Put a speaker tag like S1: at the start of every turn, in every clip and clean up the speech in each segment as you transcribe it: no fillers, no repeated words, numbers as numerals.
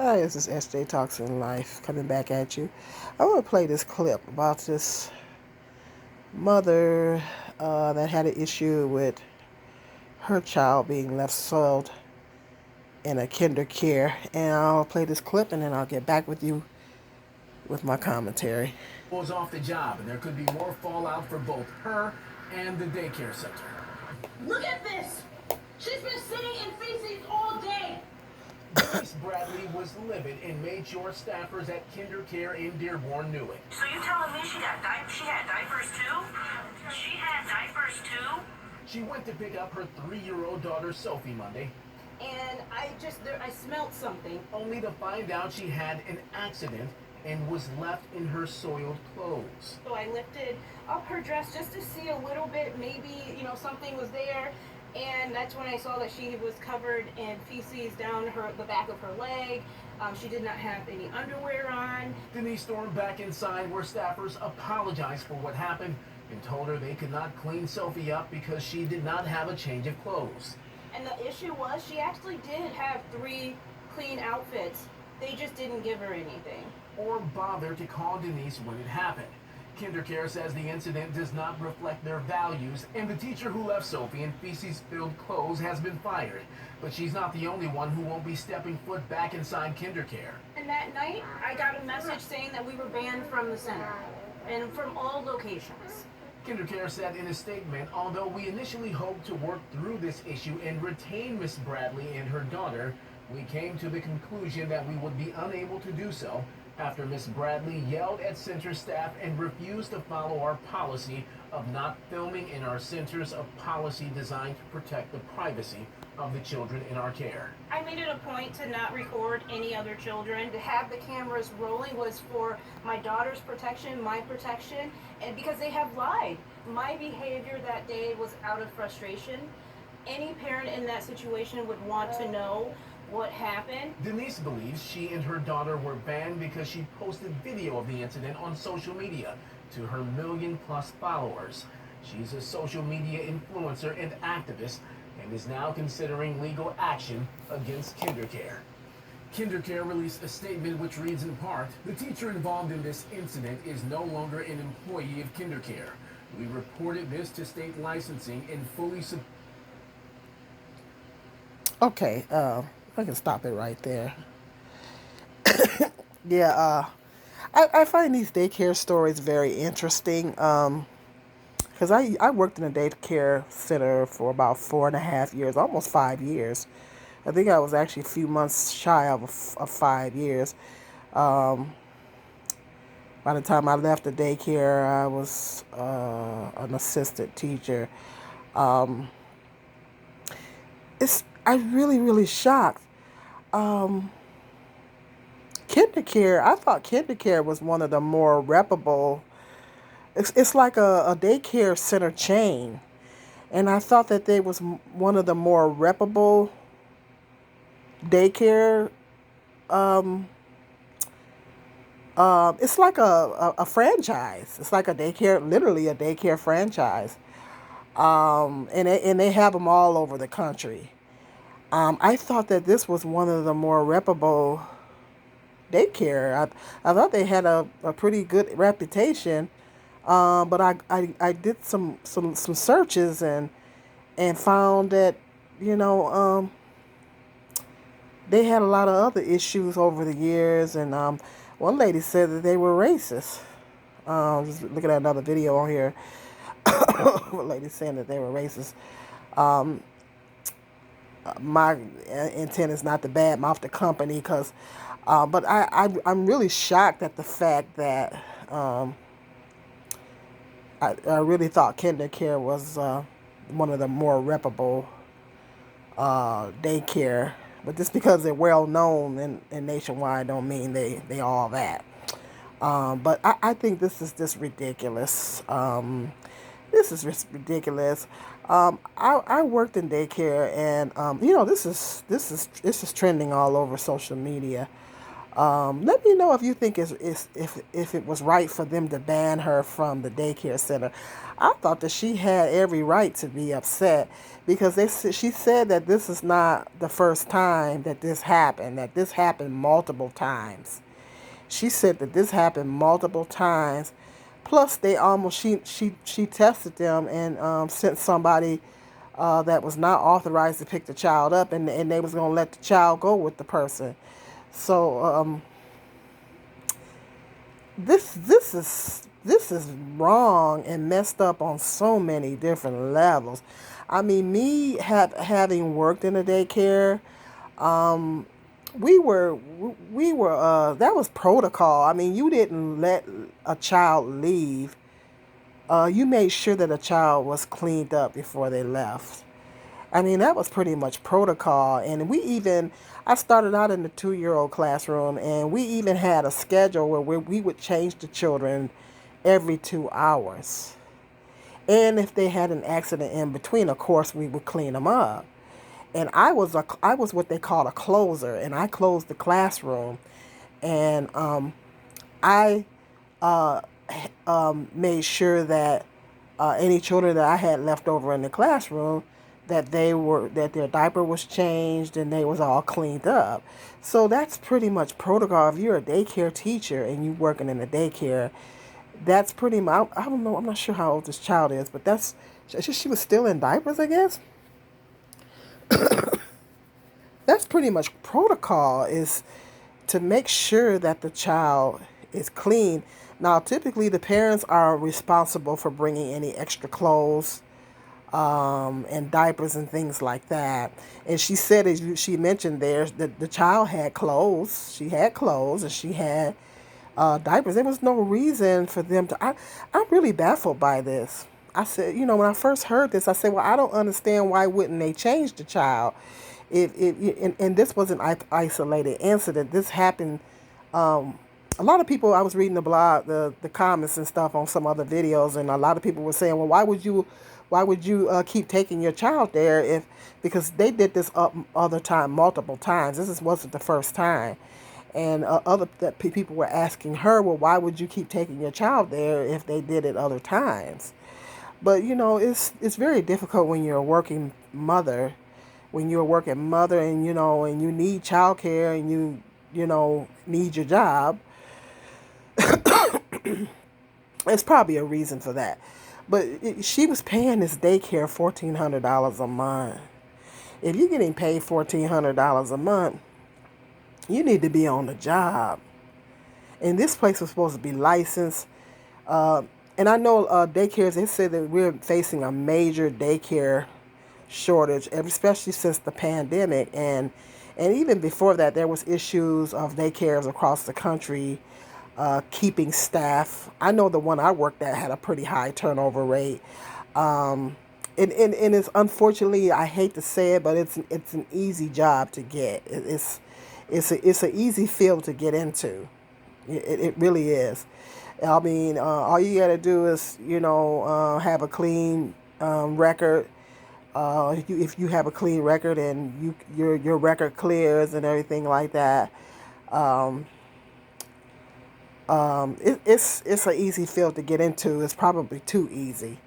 S1: Hi, this is SJ Talks in Life coming back at you. I want to play this clip about this mother that had an issue with her child being left soiled in a kinder care. And I'll play this clip and then I'll get back with you with my commentary.
S2: Was off the job, and there could be more fallout for both her and the daycare center.
S3: Look at this! She's been sitting in feces all day!
S2: Denise Bradley was livid and made sure staffers at KinderCare in Dearborn knew it.
S4: So you telling me she had diapers too? She had diapers too?
S2: She went to pick up her 3-year-old daughter Sophie Monday,
S3: And I smelled something.
S2: only to find out she had an accident and was left in her soiled clothes.
S3: So I lifted up her dress just to see a little bit, maybe, something was there. And that's when I saw that she was covered in feces down the back of her leg. She did not have any underwear on.
S2: Denise stormed back inside where staffers apologized for what happened and told her they could not clean Sophie up because she did not have a change of clothes.
S3: And the issue was she actually did have 3 clean outfits. They just didn't give her anything.
S2: Or bother to call Denise when it happened. KinderCare says the incident does not reflect their values, and the teacher who left Sophie in feces-filled clothes has been fired. But she's not the only one who won't be stepping foot back inside KinderCare.
S3: And that night, I got a message saying that we were banned from the center and from all locations.
S2: KinderCare said in a statement, although we initially hoped to work through this issue and retain Miss Bradley and her daughter, we came to the conclusion that we would be unable to do so after Miss Bradley yelled at center staff and refused to follow our policy of not filming in our centers, a policy designed to protect the privacy of the children in our care.
S3: I made it a point to not record any other children. To have the cameras rolling was for my daughter's protection, my protection, and because they have lied. My behavior that day was out of frustration. Any parent in that situation would want to know what happened.
S2: Denise believes she and her daughter were banned because she posted video of the incident on social media to her million-plus followers. She's a social media influencer and activist and is now considering legal action against KinderCare. KinderCare released a statement which reads in part, the teacher involved in this incident is no longer an employee of KinderCare. We reported this to state licensing and fully
S1: Okay, I can stop it right there. Yeah, I find these daycare stories very interesting. Because I worked in a daycare center for about 4.5 years, almost 5 years. I think I was actually a few months shy of 5 years. Um, by the time I left the daycare, I was an assistant teacher. Um, I really shocked. Um, KinderCare, I thought KinderCare was one of the more reputable. It's like a daycare center chain, and I thought that they was one of the more reputable daycare. Um, it's like a franchise. It's like a daycare, literally a daycare franchise. And they have them all over the country. I thought that this was one of the more reputable daycare. I thought they had a pretty good reputation. But I did some searches and found that, you know, they had a lot of other issues over the years. And one lady said that they were racist. Just looking at another video on here. One lady saying that they were racist. Um, my intent is not to badmouth the company, but I'm really shocked at the fact that I really thought KinderCare was one of the more reputable daycare, but just because they're well known and nationwide don't mean they all that. But I think this is just ridiculous. This is just ridiculous. I worked in daycare, and this is trending all over social media. Let me know if you think if it was right for them to ban her from the daycare center. I thought that she had every right to be upset because she said that this is not the first time that this happened. That this happened multiple times. She said that this happened multiple times. Plus, they almost she tested them and sent somebody that was not authorized to pick the child up, and they was gonna let the child go with the person. So this is wrong and messed up on so many different levels. I mean, me having worked in a daycare, um, we were that was protocol. I mean, you didn't let a child leave. You made sure that a child was cleaned up before they left. I mean, that was pretty much protocol. And I started out in the 2-year-old classroom, and we even had a schedule where we would change the children every 2 hours. And if they had an accident in between, of course, we would clean them up. And I was what they call a closer, and I closed the classroom, and I uh, made sure that any children that I had left over in the classroom that their diaper was changed and they was all cleaned up. So that's pretty much protocol. If you're a daycare teacher and you working in a daycare, that's pretty much. I don't know. I'm not sure how old this child is, but she was still in diapers, I guess. That's pretty much protocol, is to make sure that the child is clean. Now, typically, the parents are responsible for bringing any extra clothes and diapers and things like that. And she said, she mentioned there, that the child had clothes. She had clothes and she had diapers. There was no reason for them to. I'm really baffled by this. I said, when I first heard this, I said, well, I don't understand why wouldn't they change the child? And this was an isolated incident. This happened. A lot of people, I was reading the blog, the comments and stuff on some other videos, and a lot of people were saying, well, why would you keep taking your child there because they did this other time, multiple times. Wasn't the first time. And people were asking her, well, why would you keep taking your child there if they did it other times? But it's very difficult when you're a working mother, and and you need childcare and you need your job. It's probably a reason for that. But she was paying this daycare $1,400 a month. If you're getting paid $1,400 a month, you need to be on the job. And this place was supposed to be licensed. And I know daycares, they said that we're facing a major daycare shortage, especially since the pandemic. And even before that, there was issues of daycares across the country keeping staff. I know the one I worked at had a pretty high turnover rate. And it's, unfortunately, I hate to say it, but it's an easy job to get. It's an easy field to get into. It really is. I mean, all you got to do is have a clean record. If you have a clean record and your record clears and everything like that, it's an easy field to get into. It's probably too easy,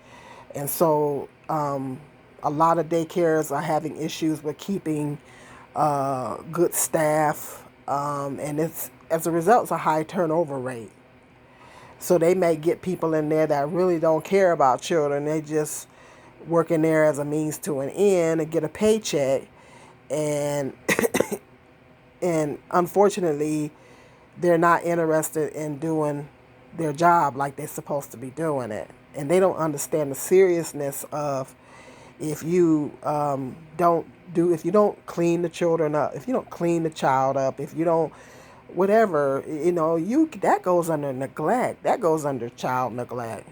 S1: and so a lot of daycares are having issues with keeping good staff, and it's as a result, it's a high turnover rate. So they may get people in there that really don't care about children. They just work in there as a means to an end and get a paycheck, and and unfortunately, they're not interested in doing their job like they're supposed to be doing it. And they don't understand the seriousness of if you if you don't clean the children up, if you don't clean the child up, if you don't, whatever, that goes under neglect. That goes under child neglect.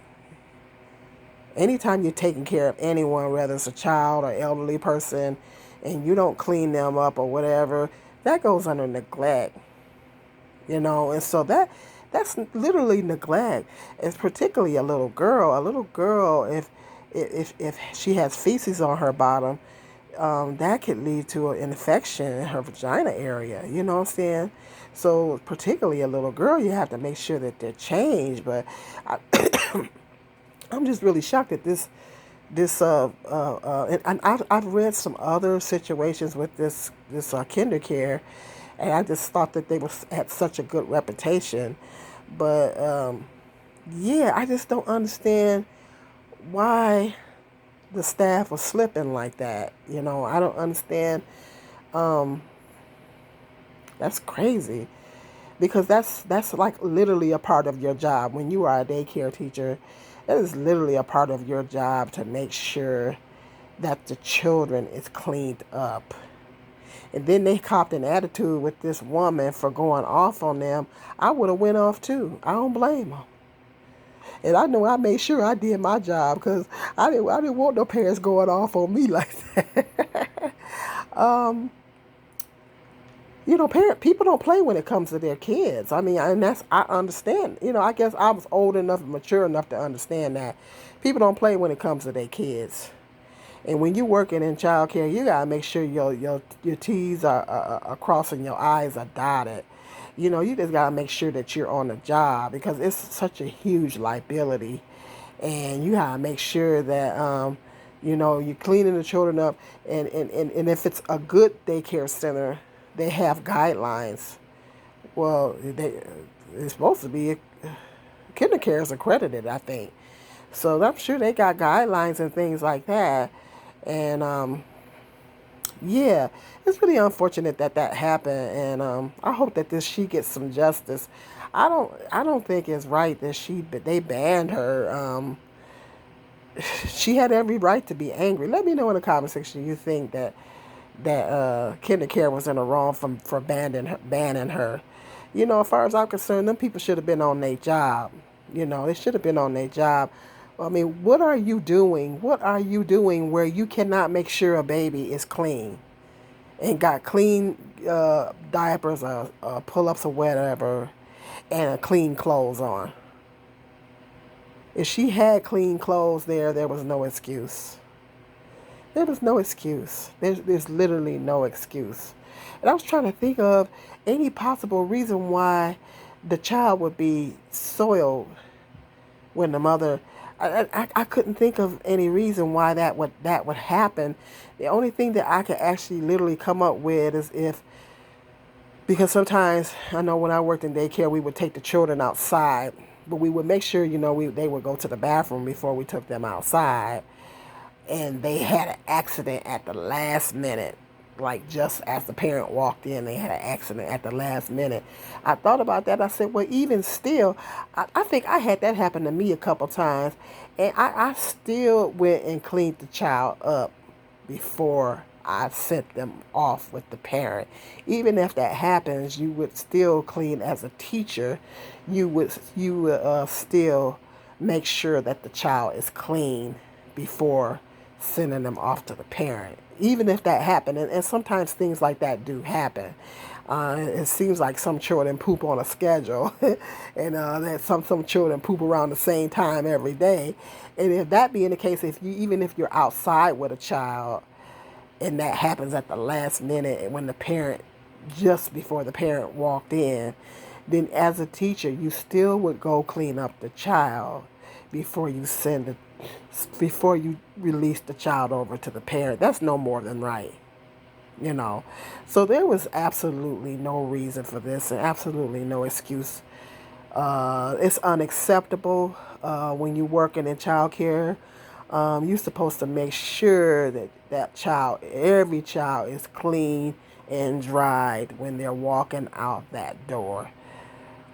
S1: Anytime you're taking care of anyone, whether it's a child or elderly person, and you don't clean them up or whatever, that goes under neglect. And so that's literally neglect. It's particularly a little girl. A little girl, if she has feces on her bottom, that could lead to an infection in her vagina area. You know what I'm saying? So particularly a little girl, you have to make sure that they're changed. But I, I'm just really shocked at and I've read some other situations with this kinder care, and I just thought that they was had such a good reputation, but yeah, I just don't understand why the staff was slipping like that. You know, I don't understand. Um, that's crazy because that's like literally a part of your job when you are a daycare teacher. That is literally a part of your job to make sure that the children is cleaned up. And then they copped an attitude with this woman for going off on them. I would have went off too. I don't blame them. And I know I made sure I did my job because I didn't want no parents going off on me like that. um, parent people don't play when it comes to their kids. I mean, and I understand. I guess I was old enough and mature enough to understand that people don't play when it comes to their kids. And when you're working in childcare, you gotta make sure your T's are crossing, your I's are dotted. You just gotta make sure that you're on the job because it's such a huge liability, and you gotta make sure that you're cleaning the children up, and if it's a good daycare center, they have guidelines. Well, it's supposed to be kinder care is accredited, I think. So I'm sure they got guidelines and things like that. And yeah, it's really unfortunate that that happened. And I hope that she gets some justice. I don't think it's right that they banned her. She had every right to be angry. Let me know in the comment section you think that Kinder Care was in the wrong for banning her. As far as I'm concerned, them people should have been on their job. They should have been on their job. I mean, what are you doing? What are you doing where you cannot make sure a baby is clean and got clean diapers or pull-ups or whatever and clean clothes on? If she had clean clothes there was no excuse. There was no excuse. There's literally no excuse. And I was trying to think of any possible reason why the child would be soiled when the mother. I couldn't think of any reason why that would happen. The only thing that I could actually literally come up with is because sometimes I know when I worked in daycare we would take the children outside, but we would make sure they would go to the bathroom before we took them outside, and they had an accident at the last minute. Like just as the parent walked in, they had an accident at the last minute. I thought about that. I said, well, even still, I think I had that happen to me a couple times, and I still went and cleaned the child up before I sent them off with the parent. Even if that happens, you would still clean as a teacher. You would still make sure that the child is clean before sending them off to the parent. Even if that happened, and sometimes things like that do happen. It seems like some children poop on a schedule, and that some children poop around the same time every day. And if that being the case, even if you're outside with a child, and that happens at the last minute, and when just before the parent walked in, then as a teacher, you still would go clean up the child before you release the child over to the parent. That's no more than right. So there was absolutely no reason for this and absolutely no excuse. It's unacceptable when you're working in childcare. You're supposed to make sure that every child is clean and dried when they're walking out that door.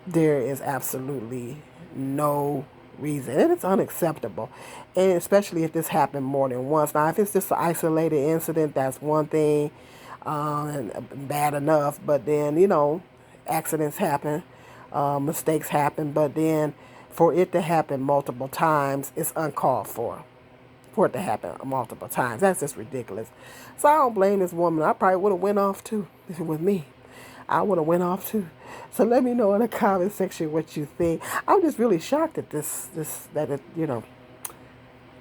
S1: There is absolutely no reason, and it's unacceptable, and especially if this happened more than once. Now, if it's just an isolated incident, that's one thing, and bad enough. But then accidents happen, mistakes happen. But then for it to happen multiple times, it's uncalled for. For it to happen multiple times, that's just ridiculous. So I don't blame this woman. I probably would have went off too if it was me. I would have went off too. So let me know in the comment section what you think. I'm just really shocked at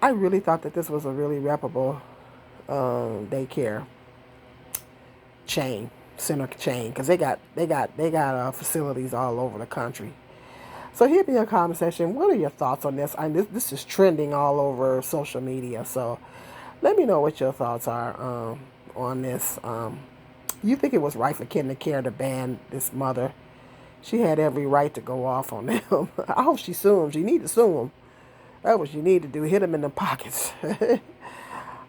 S1: I really thought that this was a really reputable daycare center chain, because they got facilities all over the country. So hit me in the comment section. What are your thoughts on this? This is trending all over social media. So let me know what your thoughts are on this. You think it was right for KinderCare to ban this mother? She had every right to go off on them. I hope she sue him. She need to sue him. That's what you need to do. Hit him in the pockets.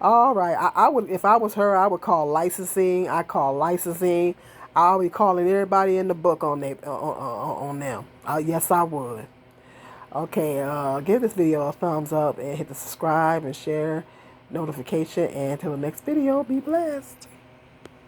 S1: All right. I would, if I was her, I would call licensing. I call licensing. I'll be calling everybody in the book on them. Yes, I would. Okay. Give this video a thumbs up and hit the subscribe and share notification. And until the next video, be blessed.